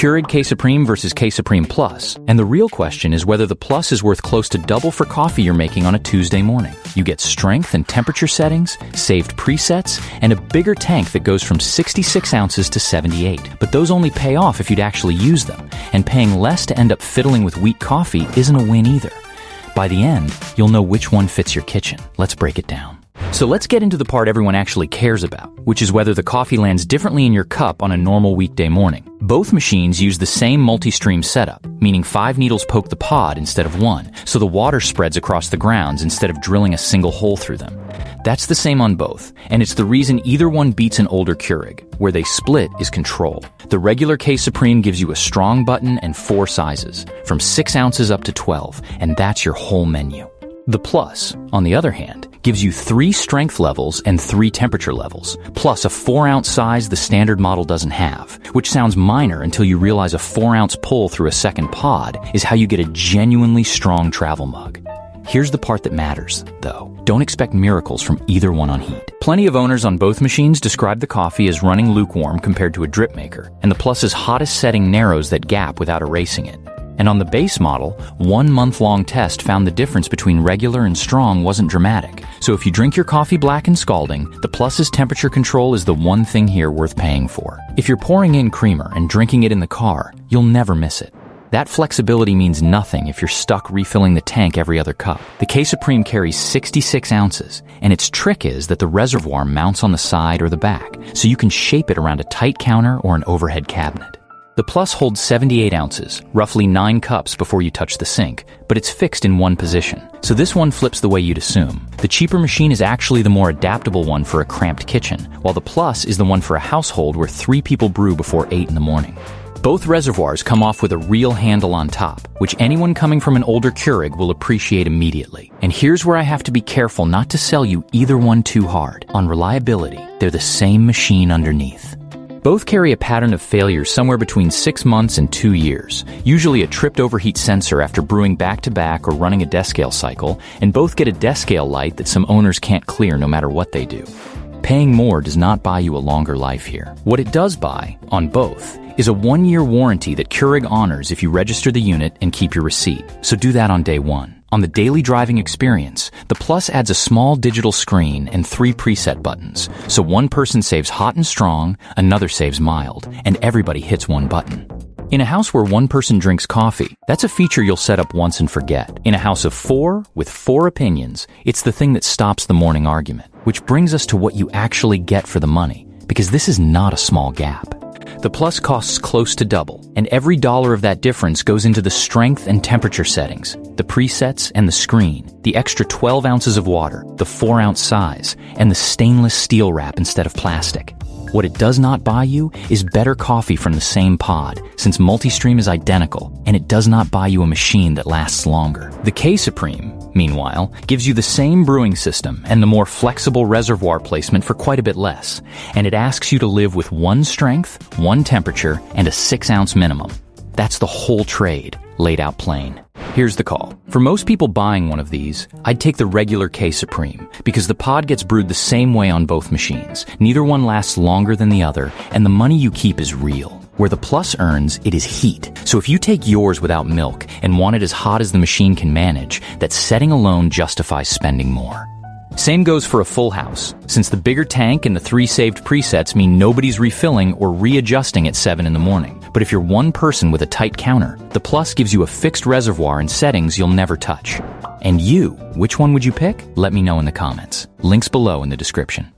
Keurig K-Supreme versus K-Supreme Plus, and the real question is whether the Plus is worth close to double for coffee you're making on a Tuesday morning. You get strength and temperature settings, saved presets, and a bigger tank that goes from 66 ounces to 78. But those only pay off if you'd actually use them, and paying less to end up fiddling with weak coffee isn't a win either. By the end, you'll know which one fits your kitchen. Let's break it down. So let's get into the part everyone actually cares about, which is whether the coffee lands differently in your cup on a normal weekday morning. Both machines use the same MultiStream setup, meaning 5 needles poke the pod instead of 1, so the water spreads across the grounds instead of drilling a single hole through them. That's the same on both, and it's the reason either one beats an older Keurig. Where they split is control. The regular K-Supreme gives you a strong button and 4 sizes, from 6 ounces up to 12, and that's your whole menu. The Plus, on the other hand, gives you 3 strength levels and 3 temperature levels, plus a 4-ounce size the standard model doesn't have, which sounds minor until you realize a 4-ounce pull through a second pod is how you get a genuinely strong travel mug. Here's the part that matters, though. Don't expect miracles from either one on heat. Plenty of owners on both machines describe the coffee as running lukewarm compared to a drip maker, and the Plus's hottest setting narrows that gap without erasing it. And on the base model, 1 month-long test found the difference between regular and strong wasn't dramatic. So if you drink your coffee black and scalding, the Plus's temperature control is the one thing here worth paying for. If you're pouring in creamer and drinking it in the car, you'll never miss it. That flexibility means nothing if you're stuck refilling the tank every other cup. The K-Supreme carries 66 ounces, and its trick is that the Reservoir mounts on the side or the back, so you can shape it around a tight counter or an overhead cabinet. The Plus holds 78 ounces, roughly 9 cups before you touch the sink, but it's fixed in one position, so this one flips the way you'd assume. The cheaper machine is actually the more adaptable one for a cramped kitchen, while the Plus is the one for a household where 3 people brew before 8 in the morning. Both reservoirs come off with a real handle on top, which anyone coming from an older Keurig will appreciate immediately. And here's where I have to be careful not to sell you either one too hard. On reliability, they're the same machine underneath. Both carry a pattern of failures somewhere between 6 months and 2 years, usually a tripped overheat sensor after brewing back-to-back or running a descale cycle, and both get a descale light that some owners can't clear no matter what they do. Paying more does not buy you a longer life here. What it does buy, on both, is a 1-year warranty that Keurig honors if you register the unit and keep your receipt, so do that on day 1. On the daily driving experience, the Plus adds a small digital screen and 3 preset buttons, so one person saves hot and strong, another saves mild, and everybody hits one button. In a house where one person drinks coffee, that's a feature you'll set up once and forget. In a house of 4, with 4 opinions, it's the thing that stops the morning argument, which brings us to what you actually get for the money, because this is not a small gap. The Plus costs close to double, and every dollar of that difference goes into the strength and temperature settings, the presets and the screen, the extra 12 ounces of water, the 4-ounce size, and the stainless steel wrap instead of plastic. What it does not buy you is better coffee from the same pod, since MultiStream is identical, and it does not buy you a machine that lasts longer. The K-Supreme, meanwhile, gives you the same brewing system and the more flexible reservoir placement for quite a bit less, and it asks you to live with 1 strength, 1 temperature, and a 6-ounce minimum. That's the whole trade, laid out plain. Here's the call. For most people buying one of these, I'd take the regular K-Supreme, because the pod gets brewed the same way on both machines. Neither one lasts longer than the other, and the money you keep is real. Where the Plus earns, it is heat. So if you take yours without milk and want it as hot as the machine can manage, that setting alone justifies spending more. Same goes for a full house, since the bigger tank and the 3 saved presets mean nobody's refilling or readjusting at 7 in the morning. But if you're one person with a tight counter, the Plus gives you a fixed reservoir and settings you'll never touch. And you, which one would you pick? Let me know in the comments. Links below in the description.